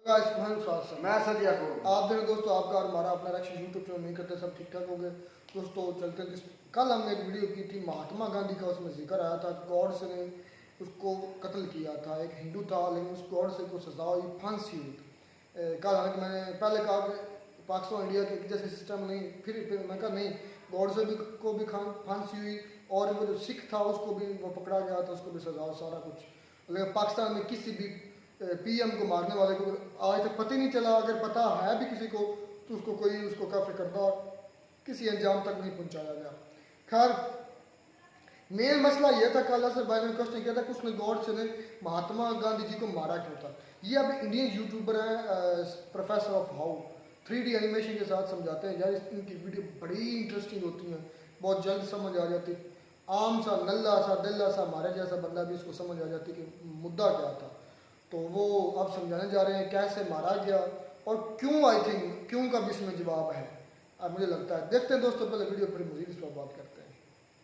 मैं सदिया को आप देखें दोस्तों, आपका और हमारा अपना रक्षण यूट्यूब चैनल नहीं करते, सब ठीक ठाक हो गए दोस्तों। चलते हैं, कल हमने एक वीडियो की थी महात्मा गांधी का, उसमें जिक्र आया था गॉड्स ने उसको कत्ल किया था। एक हिंदू था लेकिन उस गॉड्स को सजा हुई, फांसी हुई। कल हालांकि मैंने पहले कहा पाकिस्तान इंडिया के जैसे सिस्टम नहीं, फिर मैं कहा नहीं, गॉड्स को भी फांसी हुई और वो जो सिख था उसको भी वो पकड़ा गया था, उसको भी सजा, सारा कुछ। लेकिन पाकिस्तान में किसी भी पीएम को मारने वाले को आज तक पता ही नहीं चला। अगर पता है भी किसी को तो उसको कोई उसको काफी करदा किसी अंजाम तक नहीं पहुंचाया गया। खैर, मेन मसला यह था, कल असर भाई ने क्वेश्चन किया था कि उसने गॉड्स ने महात्मा गांधी जी को मारा क्यों था। ये अब इंडियन यूट्यूबर हैं professor of how 3D animation के साथ समझाते हैं यार। इनकी वीडियो बड़ी इंटरेस्टिंग होती हैं, बहुत जल्द समझ आ जाती। आम सा नल्ला सा दिल्ला सा हमारे जैसा बंदा भी इसको समझ आ जाती कि मुद्दा क्या था। तो वो अब समझाने जा रहे हैं कैसे मारा गया और क्यों। आई थिंक क्यों का भी इसमें जवाब है, अब मुझे लगता है। देखते हैं दोस्तों पहले वीडियो, फिर मजीद इस पर बात करते हैं।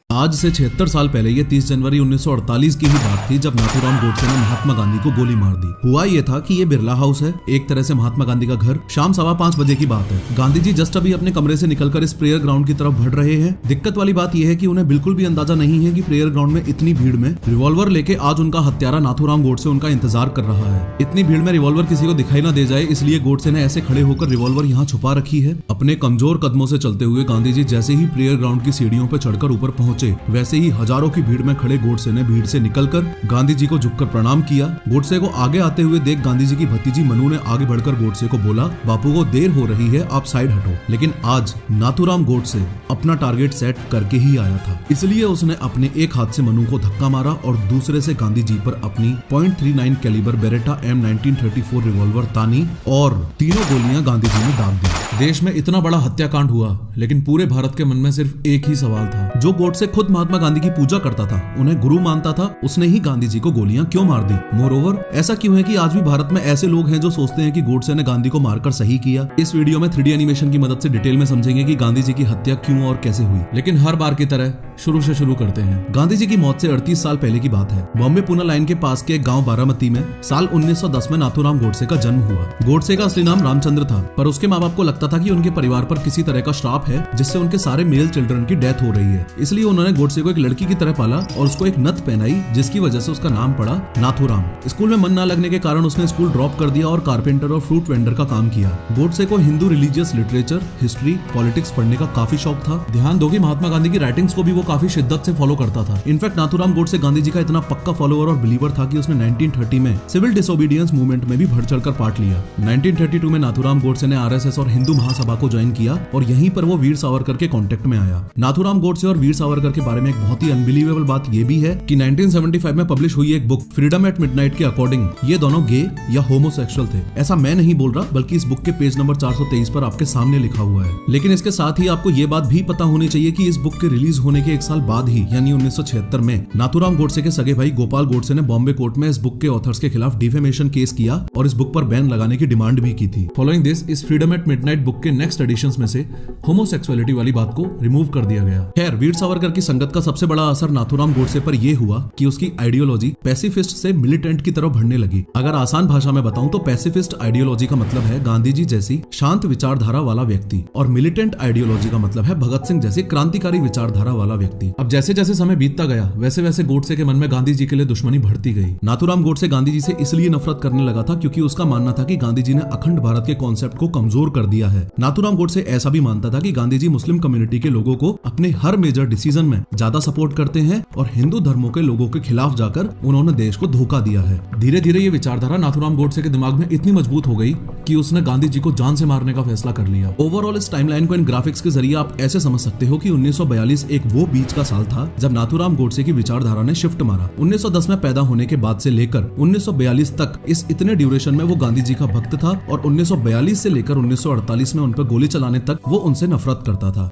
आज से 76 साल पहले ये 30 जनवरी 1948 की ही बात थी जब नाथूराम गोडसे ने महात्मा गांधी को गोली मार दी। हुआ ये था कि ये बिरला हाउस है, एक तरह से महात्मा गांधी का घर। शाम 5:15 बजे की बात है। गांधी जी जस्ट अभी अपने कमरे से निकलकर इस प्रेयर ग्राउंड की तरफ बढ़ रहे हैं। दिक्कत वाली बात यह है कि उन्हें बिल्कुल भी अंदाजा नहीं है कि प्रेयर ग्राउंड में इतनी भीड़ में रिवॉल्वर लेके आज उनका हत्यारा नाथूराम गोडसे उनका इंतजार कर रहा है। इतनी भीड़ में रिवॉल्वर किसी को दिखाई ना दे जाए, इसलिए गोडसे ने ऐसे खड़े होकर रिवॉल्वर यहाँ छुपा रखी है। अपने कमजोर कदमों से चलते हुए गांधी जी जैसे ही प्रेयर ग्राउंड की सीढ़ियों पर चढ़कर ऊपर पहुंचे, वैसे ही हजारों की भीड़ में खड़े गोडसे ने भीड़ से निकलकर गांधी जी को झुककर प्रणाम किया। गोडसे को आगे आते हुए देख गांधी जी की भतीजी मनु ने आगे बढ़कर गोडसे को बोला, बापू को देर हो रही है, आप साइड हटो। लेकिन आज नाथूराम गोडसे अपना टारगेट सेट करके ही आया था, इसलिए उसने अपने एक हाथ से मनु को धक्का मारा और दूसरे से गांधी जी पर अपनी .39 कैलिबर बेरेटा M1934 रिवॉल्वर तानी और तीनों गोलियां गांधी जी ने दाग दी। देश में इतना बड़ा हत्याकांड हुआ, लेकिन पूरे भारत के मन में सिर्फ एक ही सवाल था। जो गोडसे खुद महात्मा गांधी की पूजा करता था, उन्हें गुरु मानता था, उसने ही गांधी जी को गोलियां क्यों मार दी। मोरओवर, ऐसा क्यों है कि आज भी भारत में ऐसे लोग हैं जो सोचते हैं कि गोडसे ने गांधी को मारकर सही किया। इस वीडियो में 3D एनिमेशन की मदद से डिटेल में समझेंगे कि गांधी जी की हत्या क्यों और कैसे हुई। लेकिन हर बार की तरह शुरू से शुरू करते हैं। गांधी जी की मौत से 38 साल पहले की बात है। बॉम्बे पुणे लाइन के पास के एक गांव बारामती में साल 1910 में नाथूराम गोडसे का जन्म हुआ। गोडसे का असली नाम रामचंद्र था, पर उसके माँ बाप को लगता था कि उनके परिवार पर किसी तरह का श्राप है जिससे उनके सारे मेल चिल्ड्रन की डेथ हो रही है। इसलिए उन्होंने गोडसे को एक लड़की की तरह पाला और उसको एक नथ पहनाई, जिसकी वजह से उसका नाम पड़ा नाथूराम। स्कूल में मन न लगने के कारण उसने स्कूल ड्रॉप कर दिया और कारपेंटर और फ्रूट वेंडर का काम किया। गोडसे को Hindu religious literature, history, politics पढ़ने का काफी शौक था। ध्यान दो कि महात्मा गांधी की राइटिंग्स को भी वो काफी शिद्दत से फॉलो करता था। इनफैक्ट नाथूराम गोडसे गांधी जी का इतना पक्का फॉलोअर और बिलीवर था कि उसने 1930 में सिविल डिसोबीडियंस मूवमेंट में भी बढ़ चढ़कर पार्ट लिया। 1932 में नाथूराम गोडसे ने आरएसएस और हिंदू महासभा को ज्वाइन किया और यहीं पर वो वीर सावरकर के कांटेक्ट में आया। नाथूराम गोडसे और वीर सावरकर के बारे में एक बहुत ही अनबिलीवेबल बात ये भी है कि 1975 में पब्लिश हुई एक बुक फ्रीडम एट मिडनाइट के अकॉर्डिंग ये दोनों गे या होमोसेक्सुअल थे। ऐसा मैं नहीं बोल रहा, बल्कि इस बुक के पेज नंबर 423 पर आपके सामने लिखा हुआ है। लेकिन इसके साथ ही आपको ये बात भी पता होनी चाहिए कि इस बुक के रिलीज होने के एक साल बाद ही यानी 1976 में नाथूराम गोडसे के सगे भाई गोपाल गोडसे ने बॉम्बे कोर्ट में इस बुक के ऑथर्स के खिलाफ डिफेमेशन केस किया और इस बुक पर बैन लगाने की डिमांड भी की थी। फॉलोइंग दिस, इस फ्रीडम एट मिडनाइट बुक के नेक्स्ट एडिशंस में से होमोसेक्सुअलिटी वाली बात को रिमूव कर दिया गया। खैर, वीर सावरकर की संगत का सबसे बड़ा असर नाथूराम गोडसे पर यह हुआ कि उसकी आइडियोलॉजी पैसिफिस्ट से मिलिटेंट की तरफ बढ़ने लगी। अगर आसान भाषा में बताऊं तो पैसिफिस्ट आइडियोलॉजी का मतलब है गांधी जी जैसी शांत विचारधारा वाला व्यक्ति और मिलिटेंट आइडियोलॉजी का मतलब है भगत सिंह जैसी क्रांतिकारी विचारधारा वाला व्यक्ति। अब जैसे जैसे समय बीतता गया, वैसे वैसे गोडसे के मन में गांधी जी के लिए दुश्मनी बढ़ती गई। नाथूराम गोडसे गांधी जी से इसलिए नफरत करने लगा था क्योंकि उसका मानना था कि गांधी जी ने अखंड भारत के कॉन्सेप्ट को कमजोर कर दिया है। नाथूराम गोडसे ऐसा भी मानता था कि गांधी जी मुस्लिम कम्युनिटी के लोगों को अपने हर मेजर डिसीजन में ज्यादा सपोर्ट करते हैं और हिंदू धर्मों के लोगों के खिलाफ जाकर उन्होंने देश को धोखा दिया है। धीरे धीरे ये विचारधारा नाथूराम गोडसे के दिमाग में इतनी मजबूत हो गई कि उसने गांधी जी को जान से मारने का फैसला कर लिया। ओवरऑल इस टाइमलाइन को इन ग्राफिक्स के जरिए आप ऐसे समझ सकते हो कि 1942 एक वो बीच का साल था जब नाथूराम गोडसे की विचारधारा ने शिफ्ट मारा। 1910 में पैदा होने के बाद से लेकर 1942 तक इस इतने ड्यूरेशन में वो गांधी जी का भक्त था और 1942 से लेकर 1948 में उन पर गोली चलाने तक वो उनसे नफरत करता था।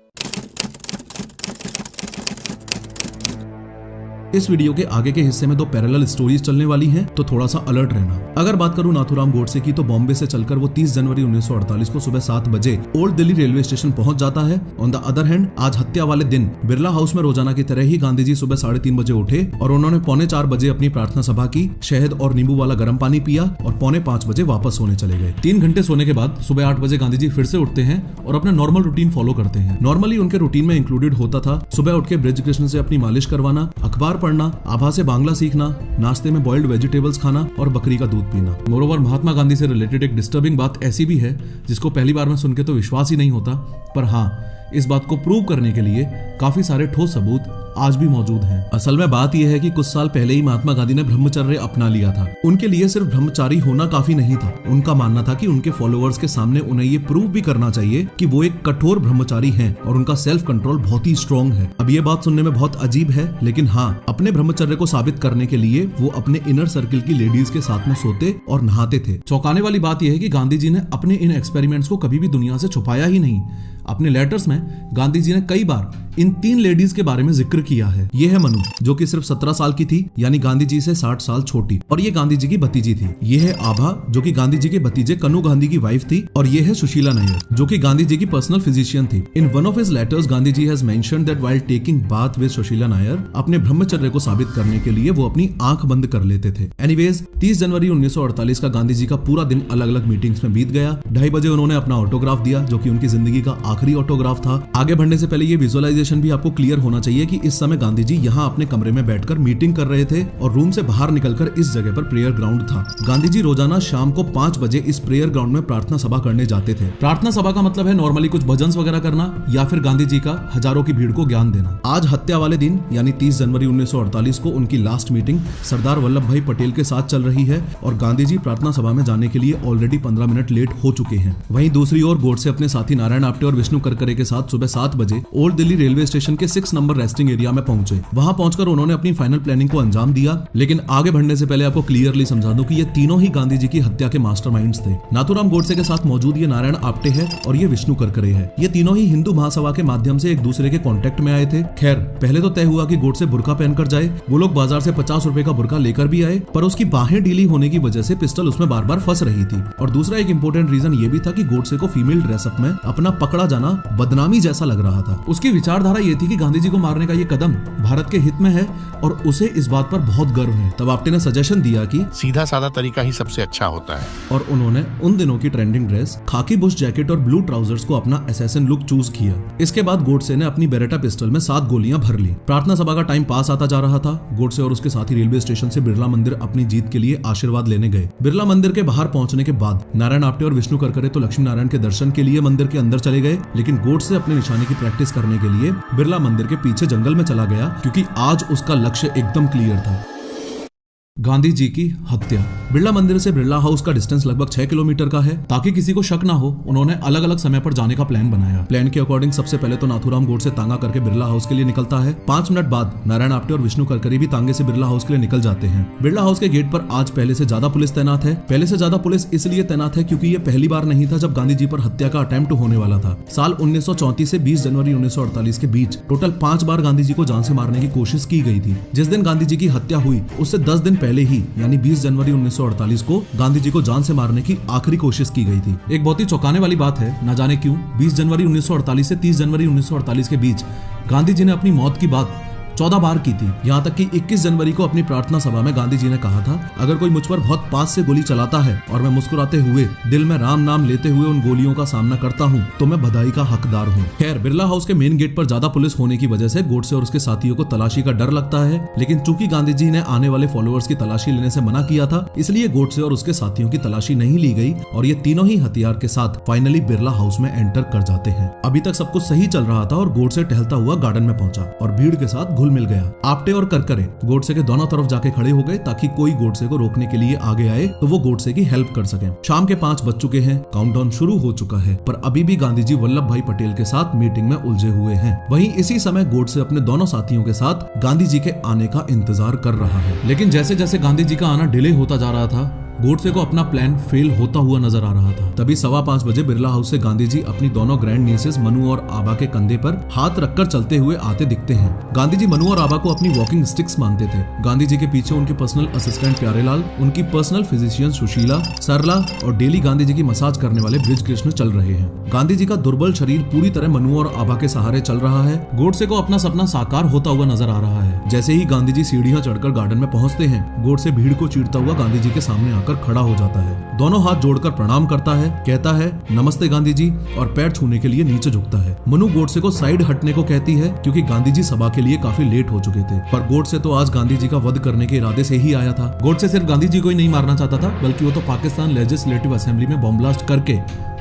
इस वीडियो के आगे के हिस्से में दो पैरेलल स्टोरीज चलने वाली हैं, तो थोड़ा सा अलर्ट रहना। अगर बात करूं नाथूराम गोडसे की, तो बॉम्बे से चलकर वो 30 जनवरी 1948 को सुबह 7 बजे ओल्ड दिल्ली रेलवे स्टेशन पहुंच जाता है। ऑन द अदर हैंड, आज हत्या वाले दिन बिरला हाउस में रोजाना की तरह ही गांधी जी सुबह 3:30 बजे उठे और उन्होंने 3:45 बजे अपनी प्रार्थना सभा की, शहद और नींबू वाला गर्म पानी पिया और 4:45 बजे वापस सोने चले गए। 3 घंटे सोने के बाद सुबह 8 बजे गांधी जी फिर से उठते हैं और अपना नॉर्मल रूटीन फॉलो करते हैं। नॉर्मली उनके रूटीन में इंक्लूडेड होता था सुबह उठ के ब्रिज कृष्ण से अपनी मालिश करवाना, अखबार पढ़ना, आभा से बांग्ला सीखना, नाश्ते में बॉइल्ड वेजिटेबल्स खाना और बकरी का दूध पीना। मोरोवर महात्मा गांधी से रिलेटेड एक डिस्टर्बिंग बात ऐसी भी है जिसको पहली बार में सुन के तो विश्वास ही नहीं होता, पर हाँ, इस बात को प्रूव करने के लिए काफी सारे ठोस सबूत आज भी मौजूद हैं। असल में बात यह है कि कुछ साल पहले ही महात्मा गांधी ने ब्रह्मचर्य अपना लिया था। उनके लिए सिर्फ ब्रह्मचारी होना काफी नहीं था। उनका मानना था कि उनके फॉलोअर्स के सामने उन्हें ये प्रूव भी करना चाहिए कि वो एक कठोर ब्रह्मचारी हैं और उनका सेल्फ कंट्रोल बहुत ही स्ट्रॉन्ग है। अब ये बात सुनने में बहुत अजीब है, लेकिन हाँ, अपने ब्रह्मचर्य को साबित करने के लिए वो अपने इनर सर्किल की लेडीज के साथ में सोते और नहाते थे। चौंकाने वाली बात यह है कि गांधी जी ने अपने इन एक्सपेरिमेंट्स को कभी भी दुनिया से छुपाया ही नहीं। अपने लेटर्स में गांधी जी ने कई बार इन 3 लेडीज के बारे में जिक्र किया है। ये है मनु, जो कि सिर्फ 17 साल की थी, यानी गांधी जी से 60 साल छोटी, और ये गांधी जी की भतीजी थी। ये है आभा, जो कि गांधी जी के भतीजे कन्नू गांधी की वाइफ थी, और ये है सुशीला नायर, जो कि गांधी जी की पर्सनल फिजिशियन थी। In one of his letters Gandhi ji has mentioned that while taking bath with Sushila Nayar, अपने ब्रह्मचर्य को साबित करने के लिए वो अपनी आंख बंद कर लेते थे। एनीवेज, 30 जनवरी 1948 का गांधी जी का पूरा दिन अलग अलग मीटिंग्स में बीत गया। 2:30 बजे उन्होंने अपना ऑटोग्राफ दिया, जो कि उनकी जिंदगी का आखिरी ऑटोग्राफ था। आगे बढ़ने से पहले ये विजुअलाइजेशन भी आपको क्लियर होना चाहिए कि इस समय गांधी जी यहाँ अपने कमरे में बैठकर मीटिंग कर रहे थे और रूम से बाहर निकलकर इस जगह पर प्रेयर ग्राउंड था। गांधी जी रोजाना शाम को 5 बजे इस प्रेयर ग्राउंड में प्रार्थना सभा करने जाते थे। प्रार्थना सभा का मतलब है नॉर्मली कुछ भजन वगैरह करना या फिर गांधी जी का हजारों की भीड़ को ज्ञान देना। आज हत्या वाले दिन यानी 30 जनवरी 1948 को उनकी लास्ट मीटिंग सरदार वल्लभ भाई पटेल के साथ चल रही है और गांधी जी प्रार्थना सभा में जाने के लिए ऑलरेडी 15 मिनट लेट हो चुके हैं। वहीं दूसरी ओर गोडसे अपने साथी नारायण आप्टे और विष्णु करकरे के साथ सुबह 7 बजे ओल्ड दिल्ली रेलवे स्टेशन के 6 नंबर रेस्टिंग एरिया में पहुंचे। वहां पहुंचकर उन्होंने अपनी फाइनल प्लानिंग को अंजाम दिया। लेकिन आगे बढ़ने से पहले आपको क्लियरली समझा दूं कि ये तीनों ही गांधी जी की हत्या के मास्टरमाइंड्स थे। नाथूराम गोडसे के साथ मौजूद ये नारायण आप्टे है और ये विष्णु करकरे है। ये तीनों ही हिंदू महासभा के माध्यम से एक दूसरे के कॉन्टेक्ट में आए थे। खैर, पहले तो तय हुआ कि गोडसे बुर्का पहनकर जाए। वो लोग बाजार से 50 रुपए का बुर्का लेकर भी आए, पर उसकी बाहें ढीली होने की वजह से पिस्टल उसमें बार बार फंस रही थी। और दूसरा एक इंपॉर्टेंट रीजन ये भी था कि गोडसे को फीमेल ड्रेसअप में अपना पकड़ा जाना बदनामी जैसा लग रहा था। उसकी विचारधारा ये थी कि गांधी जी को मारने का ये कदम भारत के हित में है और उसे इस बात पर बहुत गर्व है। तब आप्टे ने सजेशन दिया कि सीधा साधा तरीका ही सबसे अच्छा होता है, और उन्होंने उन दिनों की ट्रेंडिंग ड्रेस खाकी बुश जैकेट और ब्लू ट्राउजर्स को अपना असैसिन लुक चूज किया। इसके बाद गोडसे ने अपनी बेरेटा पिस्टल में 7 गोलियां भर ली। प्रार्थना सभा का टाइम पास आता जा रहा था। गोडसे और उसके साथी रेलवे स्टेशन से बिरला मंदिर अपनी जीत के लिए आशीर्वाद लेने गए। बिरला मंदिर के बाहर पहुंचने के बाद नारायण आप्टे और विष्णु करकरे तो लक्ष्मी नारायण के दर्शन के लिए मंदिर के अंदर चले गए, लेकिन गोडसे अपने निशाने की प्रैक्टिस करने के लिए बिरला मंदिर के पीछे जंगल में चला गया, क्योंकि आज उसका लक्ष्य एकदम क्लियर था। गांधी जी की हत्या। बिरला मंदिर से बिरला हाउस का डिस्टेंस लगभग 6 किलोमीटर का है। ताकि किसी को शक ना हो, उन्होंने अलग अलग समय पर जाने का प्लान बनाया। प्लान के अकॉर्डिंग सबसे पहले तो नाथूराम गोडसे तांगा करके बिरला हाउस के लिए निकलता है। 5 मिनट बाद नारायण आप्टे और विष्णु करकरे भी तांगे से बिरला हाउस के लिए निकल जाते हैं। बिरला हाउस के गेट पर आज पहले से ज्यादा पुलिस तैनात है। पहले से ज्यादा पुलिस इसलिए तैनात है क्योंकि ये पहली बार नहीं था जब गांधी जी पर हत्या का अटेम्प्ट होने वाला था। साल 1934 से 20 जनवरी 1948 के बीच टोटल 5 बार गांधी जी को जान से मारने की कोशिश की गई थी। जिस दिन गांधी जी की हत्या हुई उससे 10 दिन पहले ही यानी 20 जनवरी 1948 को गांधी जी को जान से मारने की आखिरी कोशिश की गई थी। एक बहुत ही चौंकाने वाली बात है, न जाने क्यों 20 जनवरी 1948 से 30 जनवरी 1948 के बीच गांधी जी ने अपनी मौत की बात 14 बार की थी। यहाँ तक कि 21 जनवरी को अपनी प्रार्थना सभा में गांधी जी ने कहा था, अगर कोई मुझ पर बहुत पास से गोली चलाता है और मैं मुस्कुराते हुए दिल में राम नाम लेते हुए उन गोलियों का सामना करता हूँ तो मैं बधाई का हकदार हूँ। खैर, बिरला हाउस के मेन गेट पर ज्यादा पुलिस होने की वजह से गोडसे और उसके साथियों को तलाशी का डर लगता है, लेकिन चूंकि गांधी जी ने आने वाले फॉलोअर्स की तलाशी लेने से मना किया था, इसलिए गोडसे और उसके साथियों की तलाशी नहीं ली गई और ये तीनों ही हथियार के साथ फाइनली बिरला हाउस में एंटर कर जाते हैं। अभी तक सब कुछ सही चल रहा था और गोडसे टहलता हुआ गार्डन में पहुंचा और भीड़ के साथ घुल मिल गया। आप्टे और करकरे गोडसे के दोनों तरफ जाके खड़े हो गए ताकि कोई गोडसे को रोकने के लिए आगे आए तो वो गोडसे की हेल्प कर सके। शाम के 5 बज चुके हैं, काउंटडाउन शुरू हो चुका है, पर अभी भी गांधी जी वल्लभ भाई पटेल के साथ मीटिंग में उलझे हुए हैं। वहीं इसी समय गोडसे अपने दोनों साथियों के साथ गांधी जी के आने का इंतजार कर रहा है। लेकिन जैसे जैसे गांधी जी का आना डिले होता जा रहा था, गोडसे को अपना प्लान फेल होता हुआ नजर आ रहा था। तभी 5:15 बजे बिरला हाउस से गांधी जी अपनी दोनों ग्रैंड नीसेस मनु और आभा के कंधे पर हाथ रखकर चलते हुए आते दिखते हैं। गांधी जी मनु और आभा को अपनी वॉकिंग स्टिक्स मानते थे। गांधी जी के पीछे उनके पर्सनल असिस्टेंट प्यारेलाल, उनकी पर्सनल फिजिशियन सुशीला, सरला और डेली गांधी जी की मसाज करने वाले ब्रिज कृष्ण चल रहे हैं। गांधी जी का दुर्बल शरीर पूरी तरह मनु और आभा के सहारे चल रहा है। गोडसे को अपना सपना साकार होता हुआ नजर आ रहा है। जैसे ही गांधी जी सीढ़ियां चढ़कर गार्डन में पहुंचते हैं, गोडसे भीड़ को चीरता हुआ गांधी जी के सामने आकर खड़ा हो जाता है। दोनों हाथ जोड़कर प्रणाम करता है, कहता है नमस्ते गांधी जी और पैर छूने के लिए नीचे झुकता है। मनु गोडसे को साइड हटने को कहती है क्योंकि गांधी जी सभा के लिए काफी लेट हो चुके थे। पर गोडसे तो आज गांधी जी का वध करने के इरादे से ही आया था। गोडसे सिर्फ गांधी जी को ही नहीं मारना चाहता था, बल्कि वो तो पाकिस्तान लेजिस्लेटिव असेंबली में बॉम्ब ब्लास्ट करके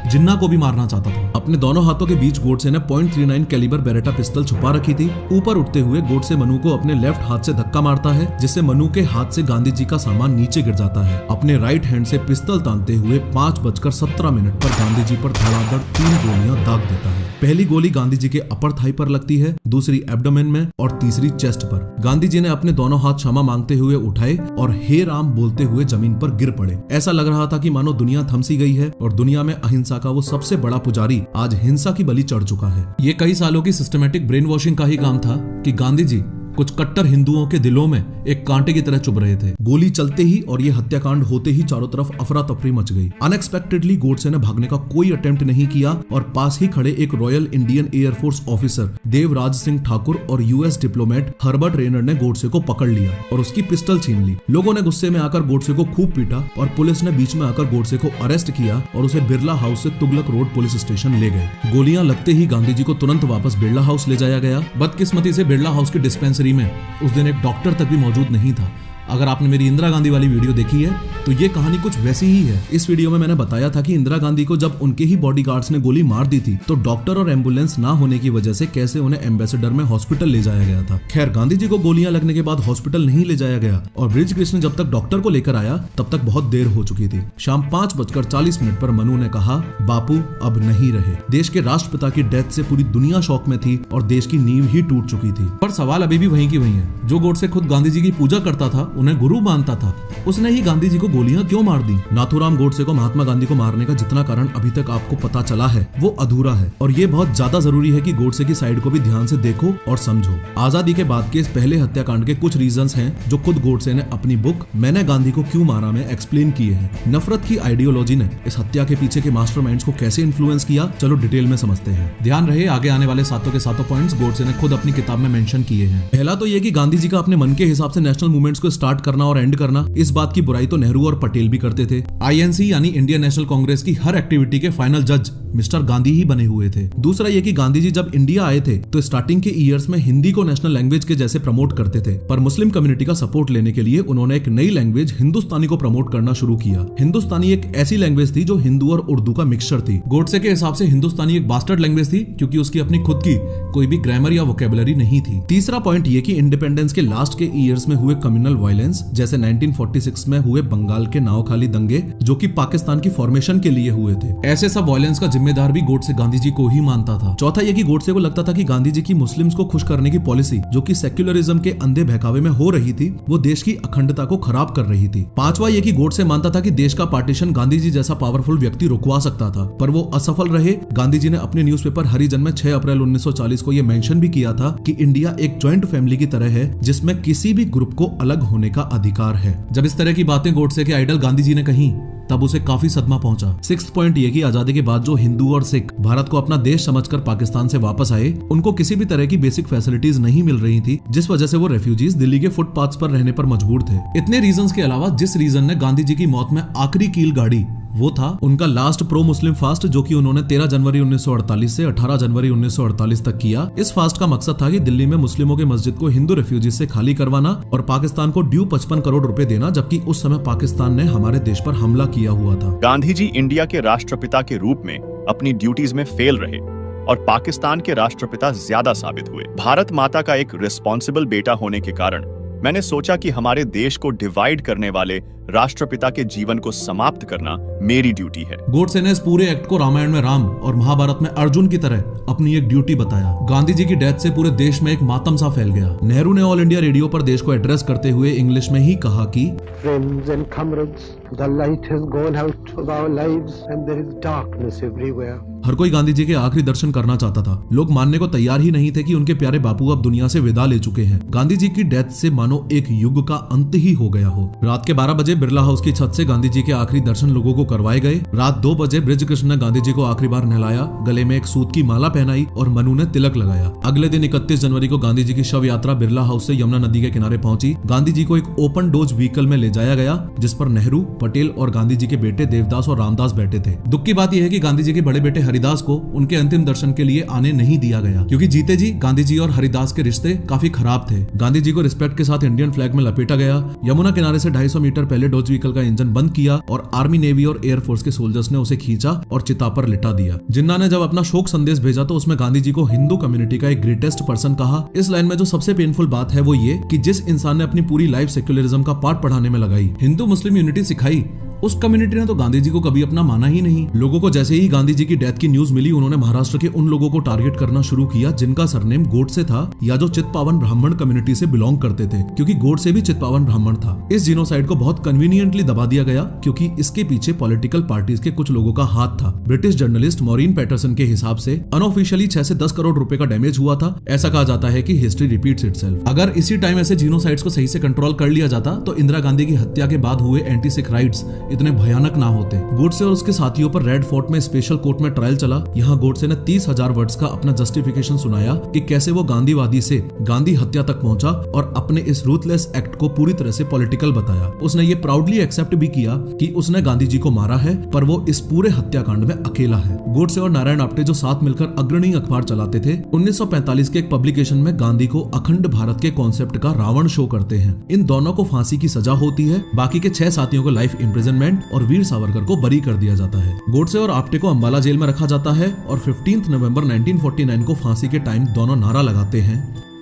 जिन्ना को भी मारना चाहता था। अपने दोनों हाथों के बीच गोडसे ने .39 कैलिबर बेरेटा पिस्टल छुपा रखी थी। ऊपर उठते हुए गोडसे मनु को अपने लेफ्ट हाथ से धक्का मारता है, जिससे मनु के हाथ से गांधी जी का सामान नीचे गिर जाता है। अपने राइट हैंड से पिस्टल तानते हुए 5:17 पर गांधी जी पर धड़ाधड़ 3 गोलियां दाग देता है। पहली गोली गांधी जी के अपर थाई पर लगती है, दूसरी एब्डोमेन में और तीसरी चेस्ट पर। गांधी जी ने अपने दोनों हाथ क्षमा मांगते हुए उठाए और हे राम बोलते हुए जमीन पर गिर पड़े। ऐसा लग रहा था कि मानो दुनिया थमसी गई है और दुनिया में अहिंसा का वो सबसे बड़ा पुजारी आज हिंसा की बलि चढ़ चुका है। ये कई सालों की सिस्टमैटिक ब्रेन वॉशिंग का ही काम था कि गांधी जी कुछ कट्टर हिंदुओं के दिलों में एक कांटे की तरह चुभ रहे थे। गोली चलते ही और ये हत्याकांड होते ही चारों तरफ अफरा तफरी मच गई। अनएक्सपेक्टेडली गोडसे ने भागने का कोई अटेम्प्ट नहीं किया और पास ही खड़े एक royal Indian air force officer Devraj Singh Thakur और यूएस डिप्लोमेट हर्बर्ट रेनर ने गोडसे को पकड़ लिया और उसकी पिस्टल छीन ली। लोगों ने गुस्से में आकर गोडसे को खूब पीटा और पुलिस ने बीच में आकर गोडसे को अरेस्ट किया और उसे बिरला हाउस से तुगलक रोड पुलिस स्टेशन ले गए। गोलियां लगते ही गांधी जी को तुरंत वापस बिरला हाउस ले जाया गया। बदकिस्मती से बिरला हाउस की डिस्पेंसरी में उस दिन एक डॉक्टर तक भी मौजूद नहीं था। अगर आपने मेरी इंदिरा गांधी वाली वीडियो देखी है तो ये कहानी कुछ वैसी ही है। इस वीडियो में मैंने बताया था कि इंदिरा गांधी को जब उनके ही बॉडीगार्ड्स ने गोली मार दी थी तो डॉक्टर और एम्बुलेंस ना होने की वजह से कैसे उन्हें एम्बेसडर में हॉस्पिटल ले जाया गया था। खैर, गांधी जी को गोलियां लगने के बाद हॉस्पिटल नहीं ले जाया गया और ब्रिज कृष्ण जब तक डॉक्टर को लेकर आया तब तक बहुत देर हो चुकी थी। शाम 5:40 पर मनु ने कहा, बापू अब नहीं रहे। देश के राष्ट्रपिता की डेथ से पूरी दुनिया शौक में थी और देश की नींव ही टूट चुकी थी। पर सवाल अभी भी वहीं की वहीं है। जो गोडसे खुद गांधी जी की पूजा करता था, उन्हें गुरु मानता था, उसने ही गांधी जी को गोलियां क्यों मार दी? नाथूराम गोडसे को महात्मा गांधी को मारने का जितना कारण अभी तक आपको पता चला है वो अधूरा है और ये बहुत ज्यादा जरूरी है कि गोडसे की साइड को भी ध्यान से देखो और समझो। आजादी के बाद के इस पहले हत्याकांड के कुछ रीजंस हैं जो खुद गोडसे ने अपनी बुक मैंने गांधी को क्यों मारा में एक्सप्लेन किए हैं। नफरत की आइडियोलॉजी ने इस हत्या के पीछे के मास्टरमाइंड्स को कैसे इन्फ्लुएंस किया, चलो डिटेल में समझते हैं। ध्यान रहे, आगे आने वाले सातों के सातों पॉइंट्स गोडसे ने खुद अपनी किताब में मेंशन किए हैं। पहला तो ये कि गांधी जी का अपने मन के हिसाब से नेशनल मूवमेंट्स को स्टार्ट करना और एंड करना, इस बात की बुराई तो नेहरू और पटेल भी करते थे। आईएनसी यानी इंडियन नेशनल कांग्रेस की हर एक्टिविटी के फाइनल जज मिस्टर गांधी ही बने हुए थे। दूसरा ये कि गांधी जी जब इंडिया आए थे तो स्टार्टिंग के ईयर्स में हिंदी को नेशनल लैंग्वेज के जैसे प्रमोट करते थे, पर मुस्लिम कम्युनिटी का सपोर्ट लेने के लिए उन्होंने एक नई लैंग्वेज हिंदुस्तानी को प्रमोट करना शुरू किया। हिंदुस्तानी एक ऐसी लैंग्वेज थी जो हिंदू और उर्दू का मिक्सचर थी। गोडसे के हिसाब से हिंदुस्तानी एक बास्टर्ड लैंग्वेज थी क्योंकि उसकी अपनी खुद की कोई भी ग्रामर या वोकेबुलरी नहीं थी। तीसरा पॉइंट ये कि इंडिपेंडेंस के लास्ट के ईयर्स में हुए कम्युनल वायलेंस, जैसे 1946 में हुए बंगाल के नावखाली दंगे जो कि पाकिस्तान की फॉर्मेशन के लिए हुए थे, ऐसे सब वायलेंस का जिम्मेदार भी गोडसे गांधी जी को ही मानता था। चौथा ये कि गोडसे को लगता था कि गांधी जी की मुस्लिम्स को खुश करने की पॉलिसी जो कि सेक्युलरिज्म के अंधे बहकावे में हो रही थी वो देश की अखंडता को खराब कर रही थी। पांचवा ये कि गोडसे मानता था कि देश का पार्टीशन गांधी जी जैसा पावरफुल व्यक्ति रुकवा सकता था, पर वो असफल रहे। गांधी जी ने अपने न्यूज़पेपर हरिजन में 6 अप्रैल 1940 को ये मेंशन भी किया था कि इंडिया एक ज्वाइंट फैमिली की तरह है जिसमें किसी भी ग्रुप को अलग होने का अधिकार है। जब इस तरह की बातें गोडसे के आइडल गांधी जी ने कही तब उसे काफी सदमा पहुंचा। सिक्स्थ पॉइंट ये कि आजादी के बाद जो हिंदू और सिख भारत को अपना देश समझकर पाकिस्तान से वापस आए, उनको किसी भी तरह की बेसिक फैसिलिटीज नहीं मिल रही थी, जिस वजह से वो रेफ्यूजीज दिल्ली के फुटपाथ्स पर रहने पर मजबूर थे। इतने रीजंस के अलावा जिस रीजन ने गांधी जी की मौत में आखिरी कील गाड़ी वो था उनका लास्ट प्रो मुस्लिम फास्ट जो कि उन्होंने 13 जनवरी 1948 से 18 जनवरी 1948 तक किया। इस फास्ट का मकसद था कि दिल्ली में मुस्लिमों के मस्जिद को हिंदू रेफ्यूजीज से खाली करवाना और पाकिस्तान को ड्यू 55 करोड़ रुपए देना, जबकि उस समय पाकिस्तान ने हमारे देश पर हमला किया हुआ था। गांधी जी इंडिया के राष्ट्रपिता के रूप में अपनी ड्यूटीज में फेल रहे और पाकिस्तान के राष्ट्रपिता ज्यादा साबित हुए। भारत माता का एक रिस्पॉन्सिबल बेटा होने के कारण मैंने सोचा कि हमारे देश को डिवाइड करने वाले राष्ट्रपिता के जीवन को समाप्त करना मेरी ड्यूटी है। गोडसे ने इस पूरे एक्ट को रामायण में राम और महाभारत में अर्जुन की तरह अपनी एक ड्यूटी बताया। गांधी जी की डेथ से पूरे देश में एक मातम सा फैल गया। नेहरू ने ऑल इंडिया रेडियो पर देश को एड्रेस करते हुए इंग्लिश में ही कहा कि Friends and comrades, the light has gone out of our lives and there is darkness everywhere. हर कोई गांधी जी के आखिरी दर्शन करना चाहता था। लोग मानने को तैयार ही नहीं थे कि उनके प्यारे बापू अब दुनिया से विदा ले चुके हैं। गांधी जी की डेथ से मानो एक युग का अंत ही हो गया हो। रात के 12 बजे बिरला हाउस की छत से गांधी जी के आखिरी दर्शन लोगों को करवाए गए। रात 2 बजे बृज कृष्ण ने गांधी जी को आखिरी बार नहलाया, गले में एक सूत की माला पहनाई और मनु ने तिलक लगाया। अगले दिन 31 जनवरी को गांधी जी की शव यात्रा बिरला हाउस से यमुना नदी के किनारे पहुंची। गांधी जी को एक ओपन डोज व्हीकल में ले जाया गया, जिस पर नेहरू, पटेल और गांधी जी के बेटे देवदास और रामदास बैठे थे। दुख की बात यह है कि गांधी जी के बड़े बेटे हरिदास को उनके अंतिम दर्शन के लिए आने नहीं दिया गया, क्योंकि जीते जी गांधी जी और हरिदास के रिश्ते काफी खराब थे। गांधी जी को रिस्पेक्ट के साथ इंडियन फ्लैग में लपेटा गया। यमुना किनारे से 250 मीटर पहले डोज व्हीकल का इंजन बंद किया और आर्मी, नेवी और एयरफोर्स के सोल्जर्स ने उसे खींचा और चिता पर लिटा दिया। जिन्ना ने जब अपना शोक संदेश भेजा तो उसमें गांधी जी को हिंदू कम्युनिटी का एक ग्रेटेस्ट पर्सन कहा। इस लाइन में जो सबसे पेनफुल बात है वो ये कि जिस इंसान ने अपनी पूरी लाइफ सेक्युलरिज्म का पाठ पढ़ाने में लगाई, हिंदू मुस्लिम यूनिटी सिखाई, उस कम्युनिटी ने तो गांधी जी को कभी अपना माना ही नहीं। लोगों को जैसे ही गांधी जी की डेथ की न्यूज मिली, उन्होंने महाराष्ट्र के उन लोगों को टारगेट करना शुरू किया जिनका सरनेम गोडसे था या जो चित्पावन ब्राह्मण कम्युनिटी से बिलोंग करते थे, क्योंकि गोडसे भी चित्पावन ब्राह्मण था। इस जीनोसाइड को बहुत कन्वीनियंटली दबा दिया गया, क्योंकि इसके पीछे पॉलिटिकल पार्टीज के कुछ लोगों का हाथ था। ब्रिटिश जर्नलिस्ट मॉरीन पैटरसन के हिसाब से अनऑफिशियली 6 से 10 करोड़ रुपए का डैमेज हुआ था। ऐसा कहा जाता है कि हिस्ट्री रिपीट्स इटसेल्फ। अगर इसी टाइम ऐसे जीनोसाइड्स को सही से कंट्रोल कर लिया जाता तो इंदिरा गांधी की हत्या के बाद हुए एंटी सिख राइट्स इतने भयानक होते। गोडसे और उसके साथियों पर रेड फोर्ट में स्पेशल कोर्ट में ट्रायल चला। यहाँ गोडसे ने 30,000 वर्ड्स का अपना जस्टिफिकेशन सुनाया कि कैसे वो गांधीवादी से गांधी हत्या तक पहुंचा और अपने इस रूथलेस एक्ट को पूरी तरह से पॉलिटिकल बताया। उसने ये प्राउडली एक्सेप्ट भी किया कि उसने गांधी जी को मारा है, पर वो इस पूरे हत्याकांड में अकेला है। गोडसे और नारायण आप्टे जो साथ मिलकर अग्रणी अखबार चलाते थे, 1945 के एक पब्लिकेशन में गांधी को अखंड भारत के कॉन्सेप्ट का रावण शो करते हैं। इन दोनों को फांसी की सजा होती है, बाकी के 6 साथियों को लाइफ इम्प्रिजनमेंट और वीर सावरकर को बरी कर दिया जाता है। गोडसे और आप्टे को अंबाला जेल में रखा जाता है और 15 नवंबर 1949 को फांसी के टाइम दोनों नारा लगाते हैं,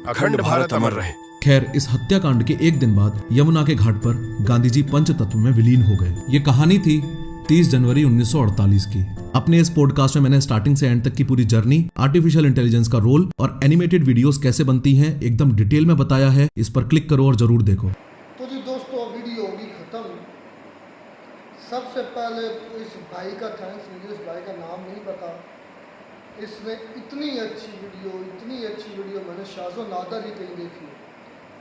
अखंड भारत अमर रहे। खैर, इस हत्याकांड के एक दिन बाद यमुना के घाट पर गांधी जी पंचतत्व में विलीन हो गए। ये कहानी थी 30 जनवरी 1948 की। अपने इस पॉडकास्ट में मैंने स्टार्टिंग से एंड तक की पूरी जर्नी, आर्टिफिशियल इंटेलिजेंस का रोल और एनिमेटेड वीडियोस कैसे बनती हैं एकदम डिटेल में बताया है। इस पर क्लिक करो और जरूर देखो। तो जी दोस्तों, वीडियो होगी खत्म। सबसे पहले तो इस भाई का थैंक्स, मुझे इस भाई का नाम नहीं पता। इसने इतनी अच्छी वीडियो मैंने शाज़ो नादर ही कहीं देखी।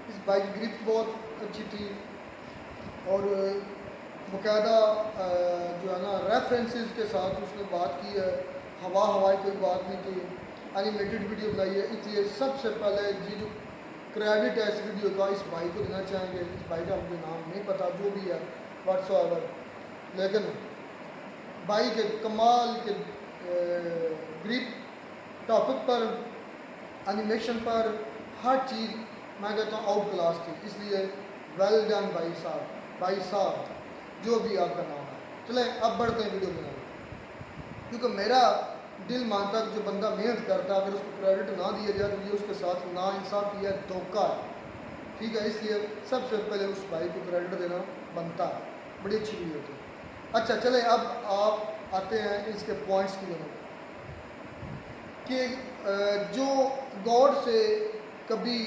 इस भाई की ग्रिप बहुत अच्छी थी और बाकायदा जो है ना रेफरेंसेस के साथ उसने बात की है। हवाई कोई बात नहीं थी, एनिमेटेड वीडियो बनाई है। इसलिए सबसे पहले जी जो क्रेडिट है इस वीडियो का इस भाई को देना चाहेंगे। इस भाई का मुझे नाम नहीं पता, जो भी है व्हाट्सएवर, लेकिन भाई के कमाल के ग्रिप, टॉपिक पर, एनिमेशन पर, हर चीज़ मैं कहता हूँ आउट क्लास थी। इसलिए वेल डन भाई साहब, जो भी आपका नाम है। चलें अब बढ़ते हैं वीडियो बनाने, क्योंकि मेरा दिल मानता है कि जो बंदा मेहनत करता है अगर उसको क्रेडिट ना दिया जाए तो ये उसके साथ नाइंसाफ़ी है, धोखा है। ठीक है, इसलिए सबसे पहले उस भाई को क्रेडिट देना बनता है। बड़ी अच्छी वीडियो थी। अच्छा चले अब आप आते हैं इसके पॉइंट्स की तरफ कि जो गॉड से कभी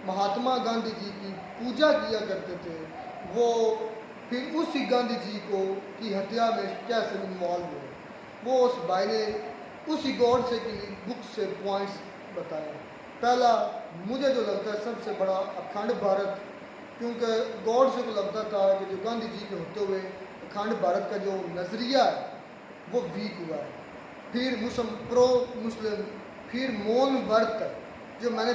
महात्मा गांधी जी की पूजा किया करते थे, वो फिर उसी गांधी जी को की हत्या में कैसे इन्वॉल्व हुए, वो उस भाई ने उसी गॉड से की बुक से पॉइंट्स बताया। पहला मुझे जो लगता है सबसे बड़ा अखंड भारत, क्योंकि गॉड से को लगता था कि जो गांधी जी के होते हुए अखंड भारत का जो नज़रिया है वो वीक हुआ है। फिर प्रो मुस्लिम, फिर मौन व्रत, जो मैंने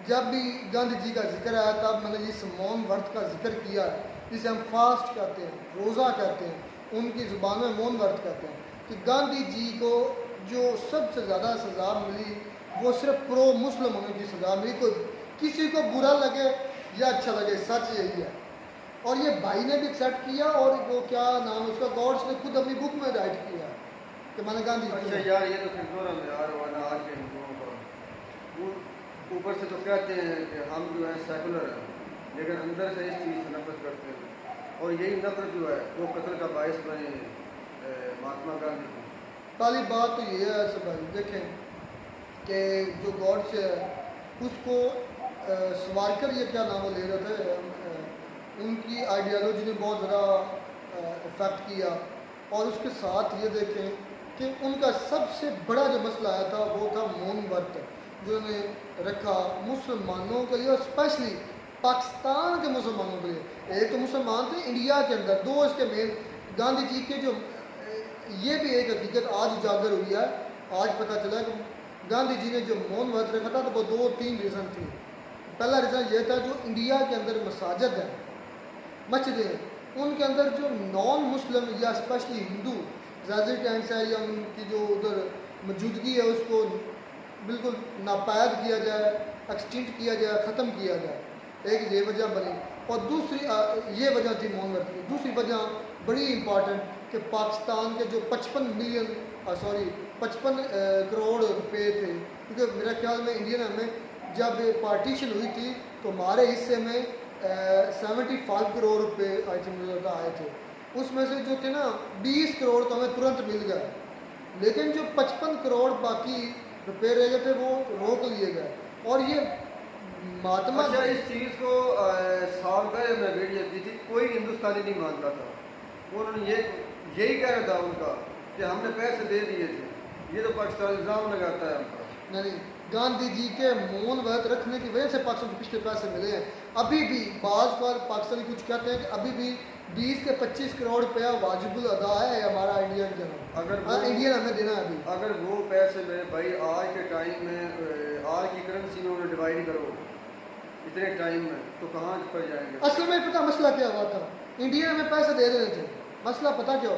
जब भी गांधी जी का जिक्र आया तब मैंने इस मौन व्रत का जिक्र किया, जिसे हम फास्ट कहते हैं, रोज़ा कहते हैं, उनकी ज़ुबान में मौन व्रत कहते हैं। कि गांधी जी को जो सबसे ज़्यादा सज़ा मिली वो सिर्फ प्रो मुस्लिम होने की सज़ा मिली। कोई किसी को बुरा लगे या अच्छा लगे, सच यही है। और ये भाई ने भी एक्सेप्ट किया और वो क्या नाम उसका, गॉड्स ने खुद अपनी बुक में राइट किया कि मैंने गांधी। अच्छा यार, ये तो फिर यार वाला आज के हिंदुओं का ऊपर से तो कहते हैं कि हम जो है सेकुलर हैं, लेकिन अंदर से इस चीज़ से नफरत करते हैं और यही नफरत जो है वो कत्ल का बायस बने महात्मा गांधी को। पहली बात तो ये है सब भाई देखें कि जो गॉड से है उसको सवारकर ये क्या नाम ले रहे थे, उनकी आइडियालॉजी ने बहुत ज़्यादा इफ़ेक्ट किया। और उसके साथ ये देखें कि उनका सबसे बड़ा जो मसला आया था वो था मौन व्रत जो उन्होंने रखा मुसलमानों के लिए और स्पेशली पाकिस्तान के मुसलमानों के लिए। एक तो मुसलमान थे इंडिया के अंदर, दो इसके मेन गांधी जी के जो ये भी एक हकीकत आज उजागर हुई है, आज पता चला कि गांधी जी ने जो मौन व्रत रखा था तो वो 2-3 रीज़न थे। पहला रीज़न ये था जो इंडिया के अंदर मसाजिद है, मस्जिदें, उनके अंदर जो नॉन मुस्लिम या स्पेशली हिंदू रेजिडेंट्स है या उनकी जो उधर मौजूदगी है उसको बिल्कुल नापायद किया जाए, एक्सटिंक्ट किया जाए, ख़त्म किया जाए। एक ये वजह बनी और दूसरी ये वजह थी मौन व्रत की। दूसरी वजह बड़ी इंपॉर्टेंट कि पाकिस्तान के जो 55 करोड़ रुपए थे, क्योंकि मेरा ख्याल में इंडियन में जब पार्टीशन हुई थी तो हमारे हिस्से में 75 करोड़ रुपए आई थिंक मुझे लगता आए थे। उसमें से जो थे ना 20 करोड़ तो हमें तुरंत मिल गए, लेकिन जो 55 करोड़ बाकी रुपए रह गए थे वो रोक लिए गए। और ये महात्मा अच्छा, इस चीज़ को साल पहले मैं वीडियो दी थी, कोई हिंदुस्तानी नहीं मानता था। उन्होंने यही कह रहा था उनका कि हमने पैसे दे दिए थे, ये तो पाकिस्तान इल्ज़ाम लगाता है हमका। नहीं, गांधी जी के मौन व्रत रखने की वजह से पाकिस्तान को पिछले पैसे मिले हैं। अभी भी बाज़ बार पाकिस्तानी कुछ कहते हैं कि अभी भी 20 के 25 करोड़ रुपया वाजिबुल अदा है हमारा इंडियन जनाब, अगर इंडियन हमें देना है अभी। अगर वो पैसे में भाई आज के टाइम में आज की करेंसी में उन्हें डिवाइड करो इतने टाइम में तो कहाँ पर जाएंगे। असल में पता मसला क्या हुआ था, इंडिया में पैसे दे रहे थे, मसला पता क्या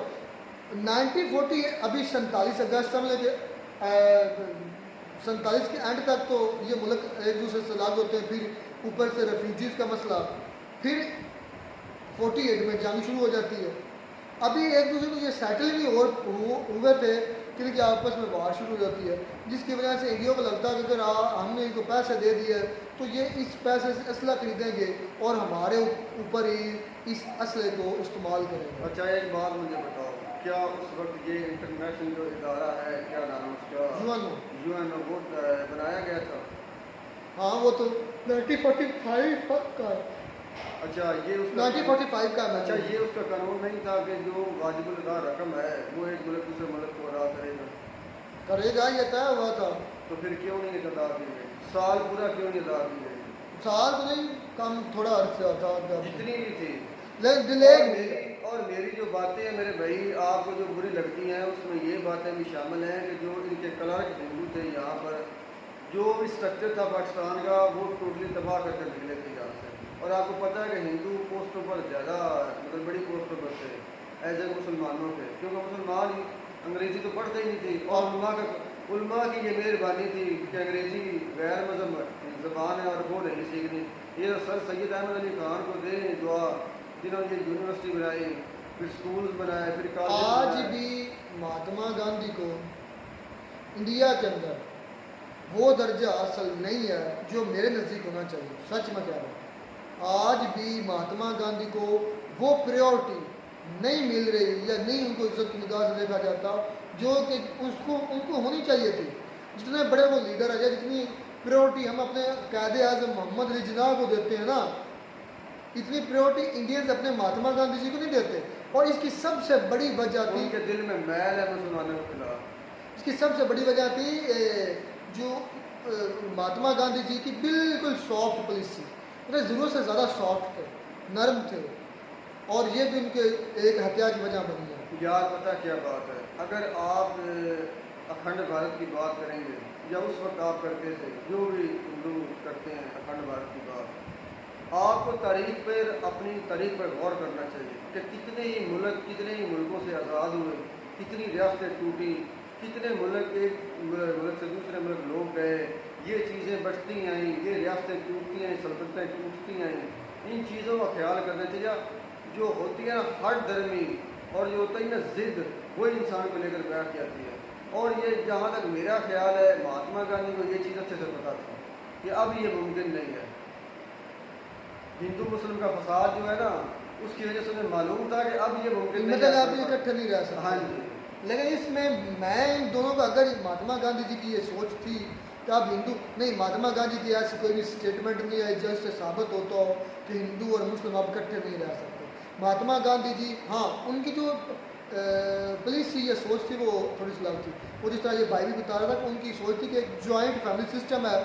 1940 अभी 47 अगस्त हम लेके 47 के एंड तक तो ये मुल्क एक दूसरे से अलग होते हैं, फिर ऊपर से रेफ्यूजीज़ का मसला, फिर 48 में जंग शुरू हो जाती है। अभी एक दूसरे को ये सेटल भी हुए थे क्योंकि आपस में वार शुरू हो जाती है, जिसकी वजह से इंडिया को लगता है कि अगर हमने इनको पैसे दे दिए तो ये इस पैसे से असला खरीदेंगे और हमारे ऊपर ही इस असले को इस्तेमाल करेंगे। अच्छा, एक बात मुझे बताओ, क्या उस वक्त ये इंटरनेशनल जो इदारा है, क्या नाम है उसका, यूएन वो बनाया गया था? हाँ, वो तो 1945 का। अच्छा, ये उसका 1945 का। अच्छा, ये उसका कानून नहीं था कि जो वाजिबुल अदा रकम है वो एक मुल्क दूसरे मुल्क को अदा करेगा, ये तय हुआ था। तो फिर क्यों नहीं अदा की गई? साल पूरा क्यों नहीं अदा की गई? साल तो नहीं, कम थोड़ा अर्सा था, जितनी भी थी। और मेरी जो बातें हैं मेरे भाई आपको जो बुरी लगती हैं उसमें ये बातें भी शामिल हैं कि जो इनके क्लर्क हिंदू थे यहाँ पर, जो भी स्ट्रक्चर था पाकिस्तान का वो टोटली तबाह करके निकले थे यहाँ से। और आपको पता है कि हिंदू पोस्टों पर ज़्यादा मतलब बड़ी पोस्टों पर थे एज ए मुसलमानों के, क्योंकि मुसलमान अंग्रेज़ी तो पढ़ते ही नहीं थी। और उल्मा की ये मेहरबानी थी कि अंग्रेज़ी गैर मजहब ज़बान है और वो नहीं सीखनी। ये सर सैयद अहमद अली खान को दे दुआ, जिन्होंने ये यूनिवर्सिटी बनाई, फिर स्कूल्स बनाए, फिर कॉलेज। आज भी महात्मा गांधी को इंडिया के अंदर वो दर्जा हासिल नहीं है जो मेरे नज़दीक होना चाहिए। सच में कह रहा हूँ, आज भी महात्मा गांधी को वो प्रायोरिटी नहीं मिल रही या नहीं उनको इज्जत की निगाह से देखा जाता जो कि उनको होनी चाहिए थी। जितने बड़े वो लीडर है, जितनी प्रायोरिटी हम अपने कायदे आज़म मोहम्मद अली जिन्ना को देते हैं ना, इतनी प्रायोरिटी इंडियंस अपने महात्मा गांधी जी को नहीं देते। और इसकी सबसे बड़ी वजह थी, उनके दिल में मैल है मुसलमानों के खिलाफ। इसकी सबसे बड़ी वजह थी जो महात्मा गांधी जी की बिल्कुल सॉफ्ट पॉलिसी, मतलब ज़रूरत से ज़्यादा सॉफ्ट थे, नरम थे, और ये भी उनके एक हत्या की वजह बनी है। यार पता क्या बात है, अगर आप अखंड भारत की बात करेंगे या उस वक्त आप करते थे, जो भी हिंदू करते हैं अखंड भारत की बात, आपको तारीख पर अपनी तारीख पर गौर करना चाहिए कि कितने ही मुल्कों से आज़ाद हुए, कितनी रियासतें टूटी, कितने मुल्क एक मुल्क से दूसरे मुल्क लोग गए, ये चीज़ें बढ़ती आईं, ये रियासतें टूटती हैं, सल्तनतें टूटती हैं। इन चीज़ों का ख्याल करना चाहिए। जो होती है ना हर दरमी और जो होता है ना ज़िद, वही इंसान को लेकर बैठ जाती है। और ये जहाँ तक मेरा ख्याल है, महात्मा गांधी को ये चीज़ अच्छे से पता था कि अब ये मुमकिन नहीं है। हिंदू मुस्लिम का फसाद जो है ना, उसकी वजह से उन्हें मालूम था कि अब ये मुमकिन नहीं मतलब है। आप इकट्ठे नहीं रह सकते। हाँ जी। लेकिन इसमें मैं इन दोनों का, अगर महात्मा गांधी जी की ये सोच थी कि आप हिंदू नहीं, महात्मा गांधी की ऐसी कोई भी स्टेटमेंट नहीं है जिससे साबित होता हो कि हिंदू और मुस्लिम आप इकट्ठे नहीं रह सकते। महात्मा गांधी जी, हाँ, उनकी जो पुलिस थी, ये सोच थी, वो थोड़ी सी अलग थी। वो जिस तरह ये भाई भी बता रहा था कि उनकी सोच थी कि एक जॉइंट फैमिली सिस्टम है,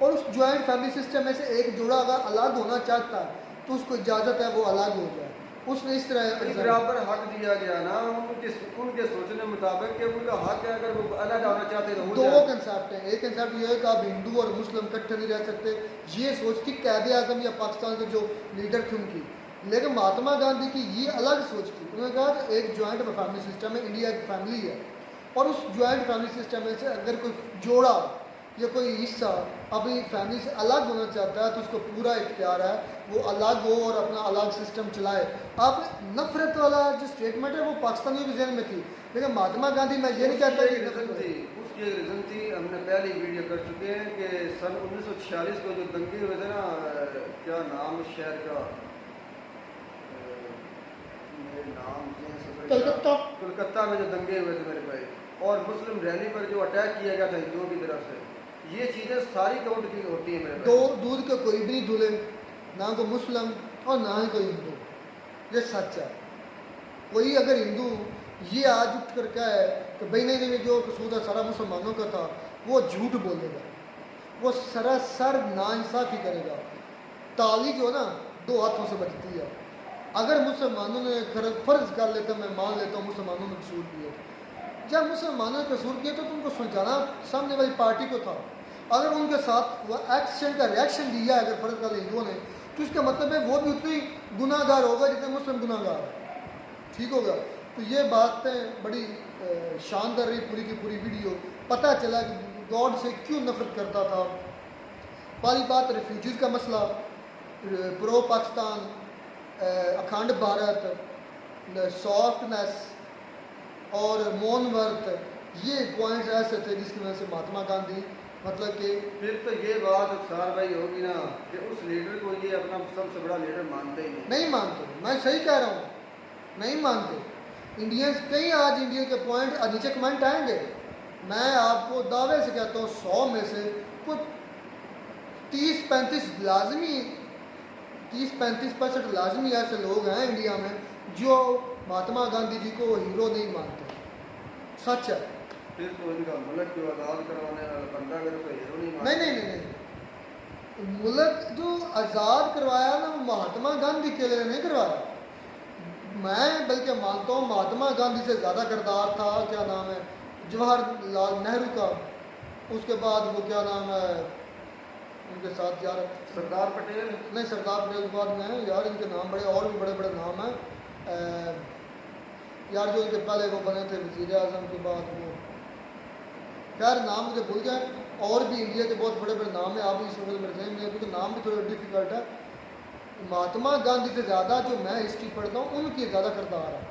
और उस जॉइंट फैमिली सिस्टम में से एक जोड़ा अगर अलग होना चाहता है तो उसको इजाज़त है वो अलग हो जाए। उसने इस तरह बराबर हक दिया गया ना उनके सोचने मुताबिक कि उनका हक है, अगर वो अलग आना चाहते तो हो दो जाए। कंसेप्ट हैं। एक कंसेप्ट ये है कि आप हिंदू और मुस्लिम इकट्ठे नहीं रह सकते, ये सोच थी कायदे आज़म या पाकिस्तान के जो लीडर थे उनकी। लेकिन महात्मा गांधी की ये अलग सोच थी। उन्होंने कहा कि एक जॉइंट फैमिली सिस्टम है, इंडिया की फैमिली है, और उस जॉइंट फैमिली सिस्टम में से अगर कोई जोड़ा या कोई हिस्सा अपनी फैमिली से अलग होना चाहता है तो उसको पूरा इख्तियार है वो अलग हो और अपना अलग सिस्टम चलाए। अब नफरत वाला जो स्टेटमेंट है वो पाकिस्तानियों के जहन में थी, लेकिन महात्मा गांधी, मैं ये नहीं कहता कि रीज़न थी, उसकी एक रीज़न थी, हमने पहले ही वीडियो कर चुके हैं कि सन 1946 को जो दंगे हुए थे ना, क्या नाम शहर का, मेरे नाम कलकत्ता में जो दंगे हुए थे मेरे भाई, और मुस्लिम रैली पर जो अटैक किया गया था हिंदुओं की तरफ से, ये चीज़ें सारी काउंट की होती हैं मेरे दो दूध का कोई भी नहीं धुले, ना कोई मुस्लिम और ना ही कोई हिंदू, ये सच है। कोई अगर हिंदू ये आज उठ कर क्या है कि भाई नहीं नहीं जो कसूर सारा मुसलमानों का था, वो झूठ बोलेगा, वो सरासर नाइंसाफ़ी करेगा। ताली जो ना दो हाथों से बजती है। अगर मुसलमानों ने फ़र्ज़ कर लेता, मैं मान लेता हूँ मुसलमानों ने कसूर किए, जब मुसलमानों ने कसूर किया तो उनको सुलझाना सामने वाली पार्टी को था। अगर उनके साथ वो एक्शन का रिएक्शन दिया है अगर फ़र्ज़ कर हिंदुओं ने, तो इसका मतलब है वो भी उतनी गुनाहगार होगा जितने मुस्लिम गुनाहगार है। ठीक होगा। तो ये बातें बड़ी शानदार रही पूरी की पूरी वीडियो। पता चला कि गॉड से क्यों नफरत करता था। पहली बात रिफ्यूजीज़ का मसला, प्रो पाकिस्तान, अखंड भारत, सॉफ्टनेस और मौन व्रत, ये पॉइंट्स ऐसे थे जिसकी वजह से महात्मा गांधी मतलब कि फिर तो ये बात अफसार भाई होगी ना कि उस लीडर को ये अपना सबसे बड़ा लीडर मानते ही नहीं मानते। मैं सही कह रहा हूँ, नहीं मानते इंडियंस। कई आज इंडिया के पॉइंट नीचे कमेंट आएंगे, मैं आपको दावे से कहता हूँ 100 में से कुछ 30-35 लाजमी 30-35% लाजमी ऐसे लोग हैं इंडिया में जो महात्मा गांधी जी को हीरो नहीं मानते। सच है। फिर तो इनका मुल्क जो आज़ाद करवाने वाला बंदा अगर उसको हीरो नहीं मानता। नहीं, मुल्क जो आज़ाद करवाया ना वो महात्मा गांधी के लिए नहीं करवाया। मैं बल्कि मानता हूँ महात्मा गांधी से ज़्यादा किरदार था, क्या नाम है, जवाहरलाल नेहरू का। उसके बाद वो क्या नाम है उनके साथ यार, सरदार पटेल। नहीं, सरदार पटेल के बाद में यार इनके नाम बड़े और भी बड़े बड़े नाम हैं यार, जो इनके पहले वो बने थे वज़ीर आज़म के बाद वो, खैर नाम मुझे भूल गया। और भी इंडिया के बहुत बड़े बड़े नाम हैं, आप भी इस वक्त मेरे जहन में, क्योंकि नाम भी थोड़ा डिफिकल्ट है। महात्मा गांधी से ज़्यादा जो मैं हिस्ट्री पढ़ता हूँ उनकी ज़्यादा किरदार है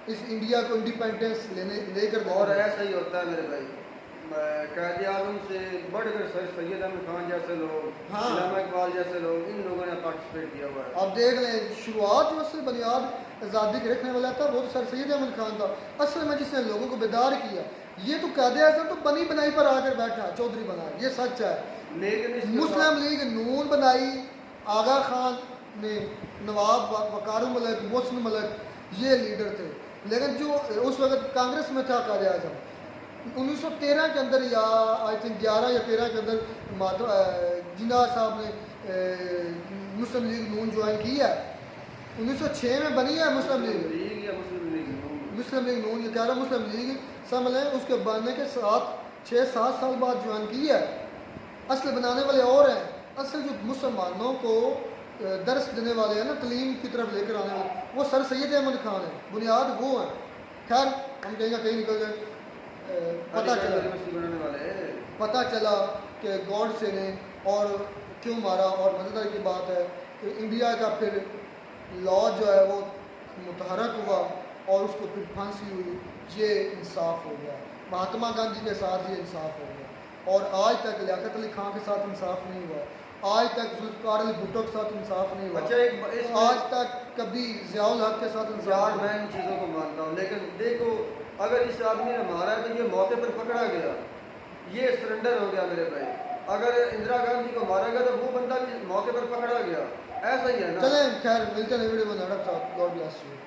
इस इंडिया को इंडिपेंडेंस लेकर। और ऐसा ही होता है मेरे भाई, कायदे आज़म से बढ़कर सैयद अहमद खान जैसे लोग, हाँ, इलामा इकबाल जैसे लोग, इन लोगों ने पार्टिसिपेट किया हुआ है। अब देख लें, शुरुआत जो उससे बुनियाद आज़ादी के रखने वाला था वो तो सर सैयद अहमद खान था असल में, जिसने लोगों को बेदार किया। ये तो कायदे आज़म तो बनी बनाई पर आकर बैठा, चौधरी बना, ये सच है। लेकिन मुस्लिम लीग नून बनाई, आगा खान ने, नवाब वकार मलिक, मोहसिन मलिक, ये लीडर थे। लेकिन जो उस वक्त कांग्रेस में था कायदे आज़म, 1913 के अंदर या आई थिंक 11 या 13 के अंदर जिन्ना साहब ने मुस्लिम लीग नून ज्वाइन की है। 1906 में बनी है मुस्लिम लीग या मुस्लिम लीग नून, ये कह रहा मुस्लिम लीग समझ लें। उसके बनने के 6-7 साल बाद ज्वाइन की है। असल बनाने वाले और हैं, असल जो मुसलमानों को दर्स देने वाले हैं ना, तलीम की तरफ लेकर आने वाले, वो सर सैयद अहमद खान है, बुनियाद वो हैं। खैर हम कहीं ना कहीं निकल गए। पता चला कि गॉड से ने और क्यों मारा। और मज़ेदार की बात है कि इंडिया का फिर लॉ जो है वो मुतहरक हुआ और उसको फिर फांसी हुई। ये इंसाफ हो गया, महात्मा गांधी के साथ ये इंसाफ हो गया। और आज तक लियाकत अली खान के साथ इंसाफ नहीं हुआ। आज तक जुल्फकार अली भुट्टो के साथ इंसाफ नहीं हुआ। अच्छा, आज तक कभी जियाउल हक के साथ इंसाफ यार नहीं मैं इन चीज़ों को मानता हूँ, लेकिन देखो अगर इस आदमी ने मारा है तो ये मौके पर पकड़ा गया, ये सरेंडर हो गया मेरे भाई। अगर इंदिरा गांधी को मारा गया तो वो बंदा भी मौके पर पकड़ा गया, ऐसा ही है ना। चलें, खैर मिलते हैं वीडियो बनाने के साथ। God bless you.